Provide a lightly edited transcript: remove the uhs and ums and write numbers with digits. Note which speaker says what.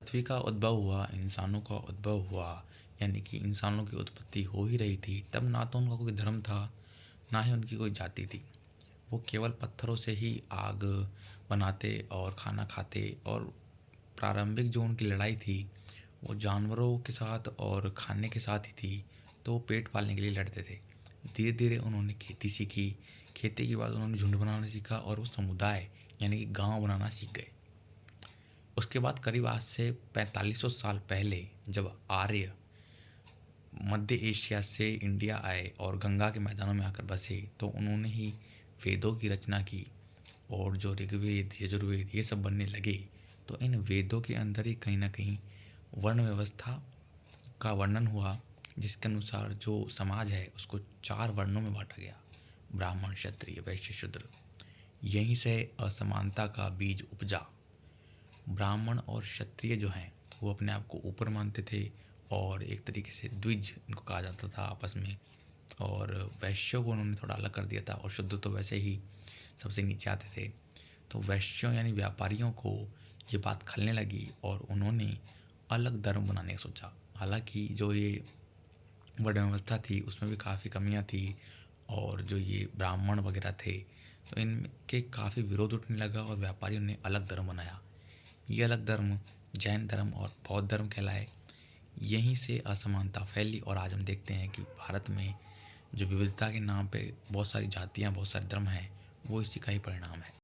Speaker 1: पृथ्वी का उद्भव हुआ, इंसानों का उद्भव हुआ, यानी कि इंसानों की उत्पत्ति हो ही रही थी, तब ना तो उनका कोई धर्म था, ना ही उनकी कोई जाति थी। वो केवल पत्थरों से ही आग बनाते और खाना खाते, और प्रारंभिक जो उनकी लड़ाई थी, वो जानवरों के साथ और खाने के साथ ही थी, तो वो पेट पालने के लिए लड़ते थे। धीरे-धीरे उन्होंने खेती सीखी, खेती के बाद उन्होंने झुंड बनाना सीखा और वो समुदाय यानी कि गाँव बनाना सीख गए। उसके बाद करीब आज से 4500 साल पहले जब आर्य मध्य एशिया से इंडिया आए और गंगा के मैदानों में आकर बसे, तो उन्होंने ही वेदों की रचना की, और जो ऋग्वेद, यजुर्वेद ये सब बनने लगे, तो इन वेदों के अंदर ही कहीं न कहीं वर्ण व्यवस्था का वर्णन हुआ, जिसके अनुसार जो समाज है उसको 4 वर्णों में बाँटा गया। ब्राह्मण, क्षत्रिय, वैश्य, शूद्र। यहीं से असमानता का बीज उपजा। ब्राह्मण और क्षत्रिय जो हैं वो अपने आप को ऊपर मानते थे, और एक तरीके से द्विज इनको कहा जाता था आपस में। और वैश्यों को उन्होंने थोड़ा अलग कर दिया था, और शुद्ध तो वैसे ही सबसे नीचे आते थे। तो वैश्यों यानी व्यापारियों को ये बात खलने लगी, और उन्होंने अलग धर्म बनाने का सोचा। हालांकि जो ये वर्ण व्यवस्था थी उसमें भी काफ़ी कमियां थी, और जो ये ब्राह्मण वगैरह थे, तो इनके काफ़ी विरोध उठने लगा, और व्यापारियों ने अलग धर्म बनाया। ये अलग धर्म जैन धर्म और बौद्ध धर्म कहलाए। यहीं से असमानता फैली, और आज हम देखते हैं कि भारत में जो विविधता के नाम पे बहुत सारी जातियाँ, बहुत सारे धर्म हैं, वो इसी का ही परिणाम है।